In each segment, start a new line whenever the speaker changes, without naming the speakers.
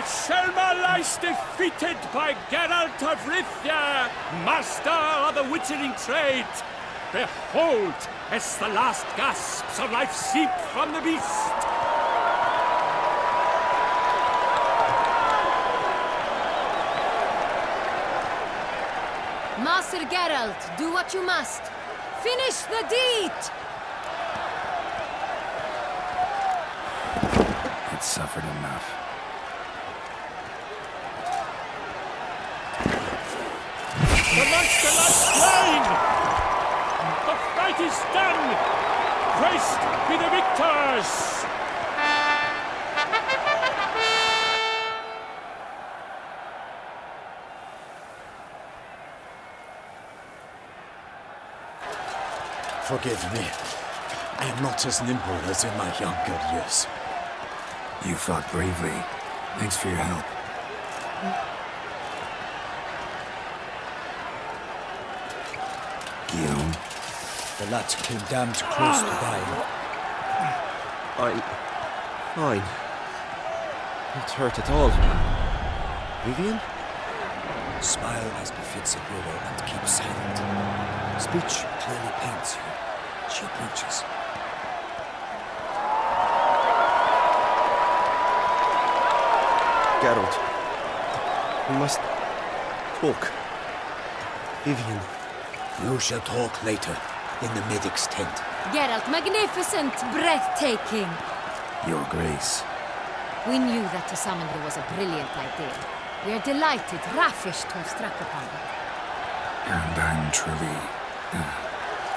Shelmar lies defeated by Geralt of Rivia, master of the witchering trade. Behold, as the last gasps of life seep from the beast.
Master Geralt, do what you must. Finish the deed!
It's suffered enough.
The monster lies slain! The fight is done! Praised be the victors!
Forgive me. I am not as nimble as in my younger years.
You fought bravely. Thanks for your help. Guillaume?
The lad came damned close to dying.
Fine. Not hurt at all. Vivian?
Smile as befits a hero and keep silent. Speech clearly paints you. She approaches.
Geralt. We must talk. Vivian.
You shall talk later, in the medic's tent.
Geralt, magnificent, breathtaking.
Your Grace.
We knew that to summon you was a brilliant idea. We are delighted, ravished to have struck upon it.
And I'm truly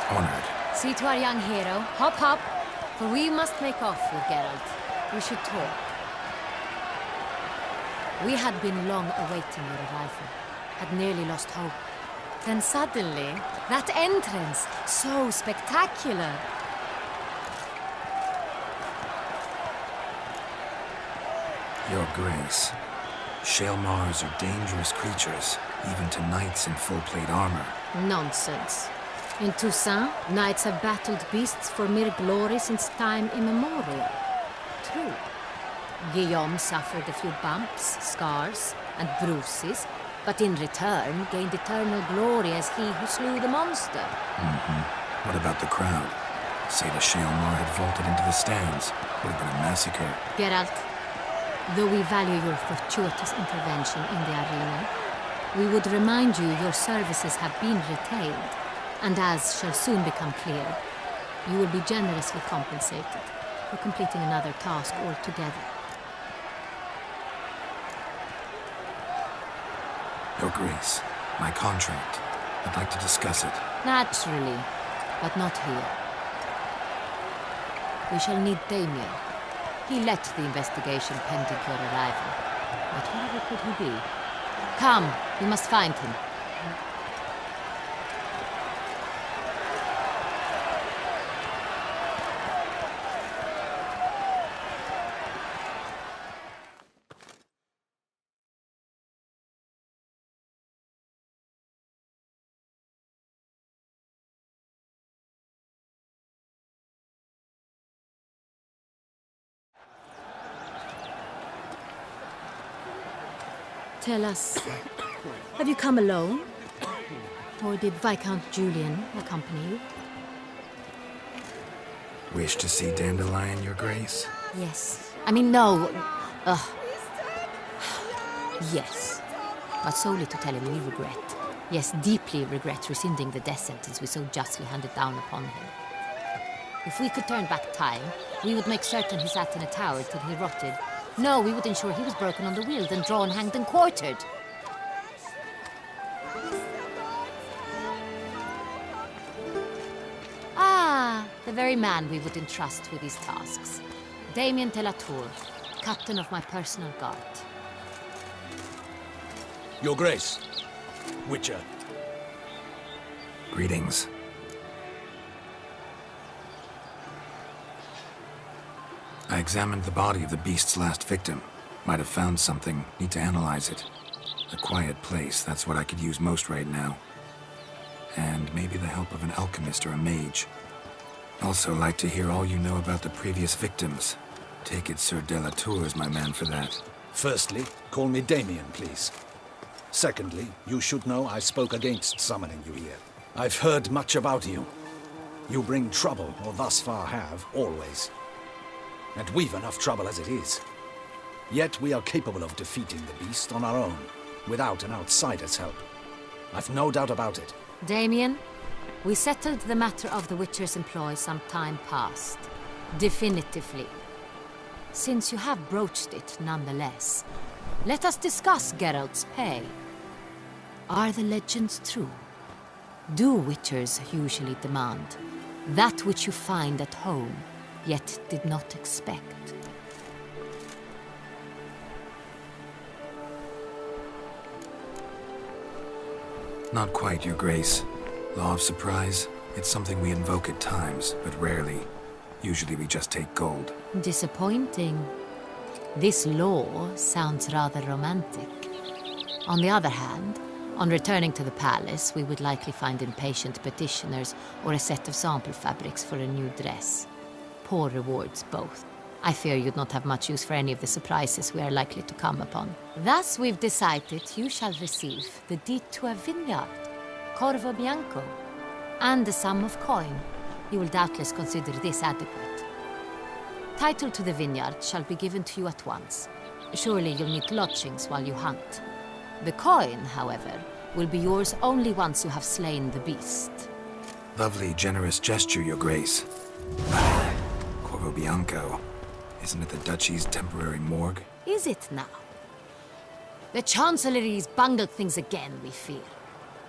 honored.
See to our young hero. Hop, hop. For we must make off with Geralt. We should talk. We had been long awaiting your arrival. Had nearly lost hope. Then suddenly, that entrance, so spectacular.
Your Grace. Shaelmars are dangerous creatures, even to knights in full-plate armor.
Nonsense. In Toussaint, knights have battled beasts for mere glory since time immemorial. True. Guillaume suffered a few bumps, scars, and bruises, but in return gained eternal glory as he who slew the monster.
What about the crowd? Say the Shaelmar had vaulted into the stands. Would have been a massacre.
Geralt, though we value your fortuitous intervention in the arena, we would remind you your services have been retained, and as shall soon become clear, you will be generously compensated for completing another task altogether.
Your Grace, my contract. I'd like to discuss it.
Naturally, but not here. We shall need Damien. He led the investigation pending your arrival. But wherever could he be? Come, we must find him. Tell us, have you come alone? Or did Viscount Julian accompany you?
Wish to see Dandelion, Your Grace?
Yes. I mean, no. Yes. But solely to tell him we regret. Yes, deeply regret rescinding the death sentence we so justly handed down upon him. If we could turn back time, we would make certain he sat in a tower till he rotted. No, we would ensure he was broken on the wheel, then drawn, hanged, and quartered. Ah, the very man we would entrust with these tasks. Damien Telatour, captain of my personal guard.
Your Grace. Witcher.
Greetings. I examined the body of the beast's last victim. Might have found something. Need to analyze it. A quiet place, that's what I could use most right now. And maybe the help of an alchemist or a mage. Also like to hear all you know about the previous victims. Take it Sir Delatour is my man for that.
Firstly, call me Damien, please. Secondly, you should know I spoke against summoning you here. I've heard much about you. You bring trouble, or thus far have, always. And we've enough trouble as it is. Yet we are capable of defeating the beast on our own, without an outsider's help. I've no doubt about it.
Damien, we settled the matter of the Witcher's employ some time past. Definitively. Since you have broached it nonetheless, let us discuss Geralt's pay. Are the legends true? Do Witchers usually demand that which you find at home, yet did not expect?
Not quite, Your Grace. Law of surprise, it's something we invoke at times, but rarely. Usually we just take gold.
Disappointing. This law sounds rather romantic. On the other hand, on returning to the palace, we would likely find impatient petitioners or a set of sample fabrics for a new dress. Poor rewards both. I fear you'd not have much use for any of the surprises we are likely to come upon. Thus, we've decided you shall receive the deed to a vineyard, Corvo Bianco, and a sum of coin. You will doubtless consider this adequate. Title to the vineyard shall be given to you at once. Surely you'll need lodgings while you hunt. The coin, however, will be yours only once you have slain the beast.
Lovely, generous gesture, Your Grace. Corvo Bianco. Isn't it the Duchy's temporary morgue?
Is it now? The Chancellery's bungled things again, we fear.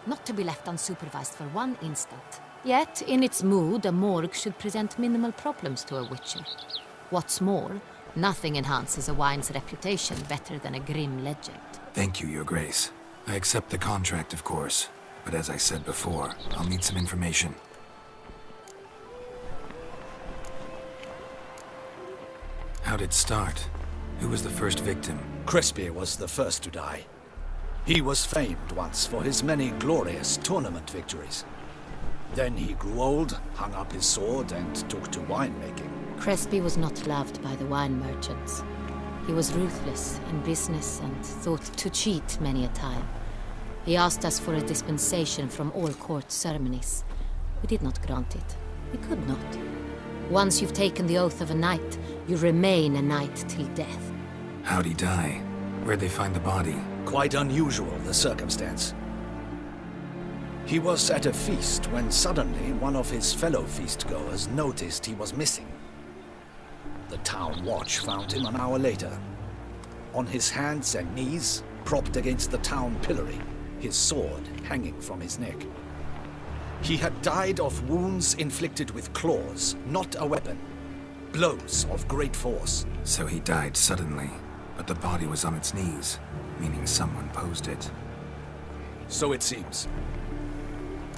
Not to be left unsupervised for one instant. Yet, in its mood, a morgue should present minimal problems to a Witcher. What's more, nothing enhances a wine's reputation better than a grim legend.
Thank you, Your Grace. I accept the contract, of course. But as I said before, I'll need some information. How'd it start? Who was the first victim?
Crespi was the first to die. He was famed once for his many glorious tournament victories. Then he grew old, hung up his sword, and took to winemaking.
Crespi was not loved by the wine merchants. He was ruthless in business and thought to cheat many a time. He asked us for a dispensation from all court ceremonies. We did not grant it. We could not. Once you've taken the oath of a knight, you remain a knight till death.
How'd he die? Where'd they find the body?
Quite unusual, the circumstance. He was at a feast when suddenly one of his fellow feastgoers noticed he was missing. The town watch found him an hour later. On his hands and knees, propped against the town pillory, his sword hanging from his neck. He had died of wounds inflicted with claws, not a weapon. Blows of great force.
So he died suddenly, but the body was on its knees, meaning someone posed it.
So it seems.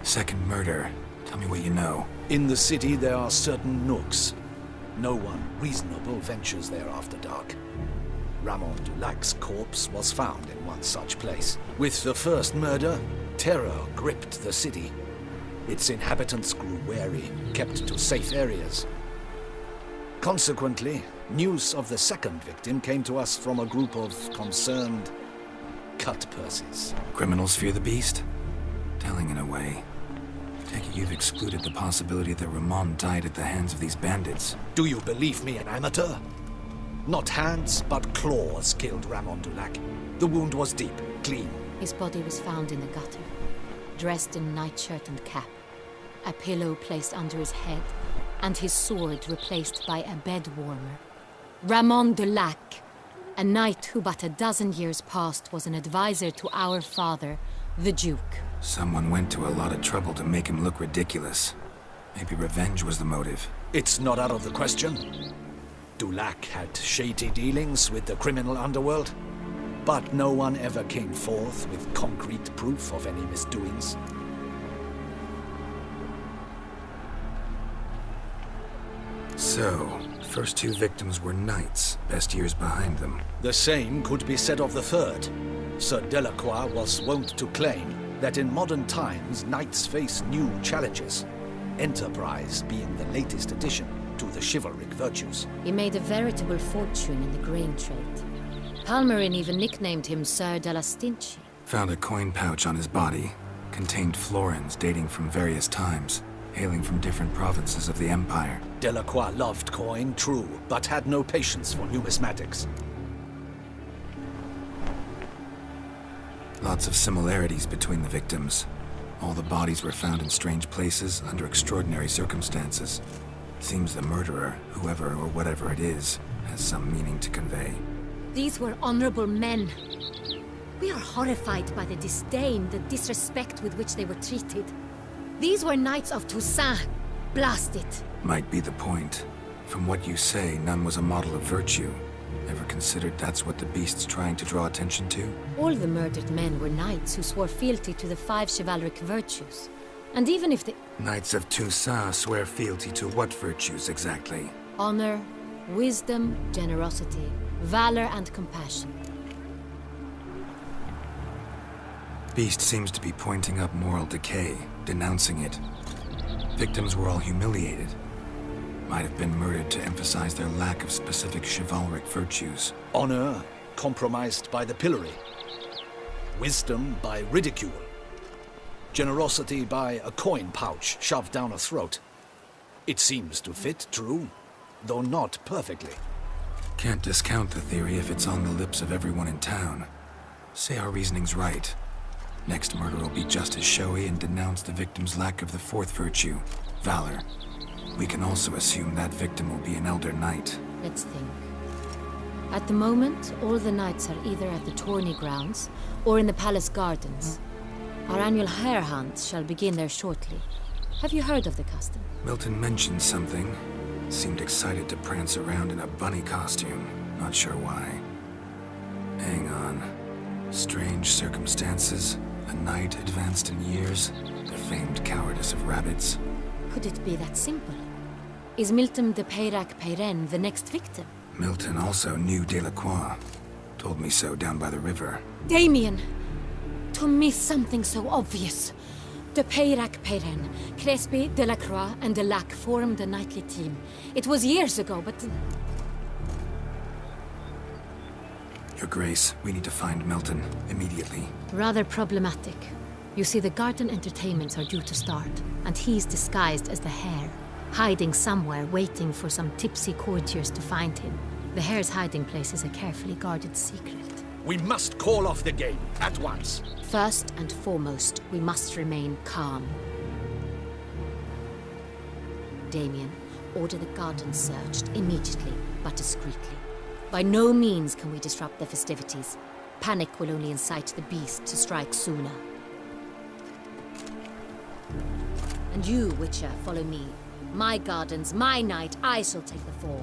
Second murder. Tell me what you know.
In the city there are certain nooks. No one reasonable ventures there after dark. Ramon Dulac's corpse was found in one such place. With the first murder, terror gripped the city. Its inhabitants grew wary, kept to safe areas. Consequently, news of the second victim came to us from a group of concerned cut-purses.
Criminals fear the beast? Telling in a way. Take it you've excluded the possibility that Ramon died at the hands of these bandits.
Do you believe me an amateur? Not hands, but claws killed Ramon Dulac. The wound was deep, clean.
His body was found in the gutter, dressed in nightshirt and cap, a pillow placed under his head, and his sword replaced by a bed warmer. Ramon Dulac, a knight who but a dozen years past was an advisor to our father, the Duke.
Someone went to a lot of trouble to make him look ridiculous. Maybe revenge was the motive.
It's not out of the question. Dulac had shady dealings with the criminal underworld, but no one ever came forth with concrete proof of any misdoings.
So, first two victims were knights, best years behind them.
The same could be said of the third. Sir Delacroix was wont to claim that in modern times knights face new challenges, enterprise being the latest addition to the chivalric virtues.
He made a veritable fortune in the grain trade. Palmerin even nicknamed him Sir de la Stinchi.
Found a coin pouch on his body. Contained florins dating from various times, hailing from different provinces of the Empire.
Delacroix loved coin, true, but had no patience for numismatics.
Lots of similarities between the victims. All the bodies were found in strange places under extraordinary circumstances. Seems the murderer, whoever or whatever it is, has some meaning to convey.
These were honorable men. We are horrified by the disdain, the disrespect with which they were treated. These were Knights of Toussaint. Blast it.
Might be the point. From what you say, none was a model of virtue. Ever considered that's what the beast's trying to draw attention to?
All the murdered men were knights who swore fealty to the 5 chivalric virtues. And even if the
Knights of Toussaint swear fealty to what virtues exactly?
honor, wisdom, generosity, valor, and compassion.
Beast seems to be pointing up moral decay, denouncing it. Victims were all humiliated. Might have been murdered to emphasize their lack of specific chivalric virtues.
Honor compromised by the pillory. Wisdom by ridicule. Generosity by a coin pouch shoved down a throat. It seems to fit, true, though not perfectly.
Can't discount the theory if it's on the lips of everyone in town. Say our reasoning's right. Next murder will be just as showy and denounce the victim's lack of the 4th virtue, valor. We can also assume that victim will be an elder knight.
Let's think. At the moment, all the knights are either at the tourney grounds or in the palace gardens. Our annual hare hunt shall begin there shortly. Have you heard of the custom?
Milton mentioned something. Seemed excited to prance around in a bunny costume. Not sure why. Hang on. Strange circumstances. A knight advanced in years. The famed cowardice of rabbits.
Could it be that simple? Is Milton de Peyrac-Peyren the next victim?
Milton also knew Delacroix. Told me so down by the river.
Damien! To miss something so obvious. De Peyrac-Peyren, Crespi, Delacroix, and Delac formed a knightly team. It was years ago, but...
Your Grace, we need to find Milton, immediately.
rather problematic. You see, the garden entertainments are due to start, and he's disguised as the hare, hiding somewhere, waiting for some tipsy courtiers to find him. The hare's hiding place is a carefully guarded secret.
We must call off the game, at once.
First and foremost, we must remain calm. Damien, order the garden searched immediately, but discreetly. By no means can we disrupt the festivities. Panic will only incite the beast to strike sooner. And you, Witcher, follow me. My gardens, my night, I shall take the fall.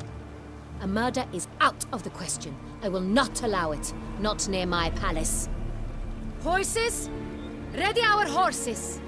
A murder is out of the question. I will not allow it. Not near my palace. Horses? Ready our horses!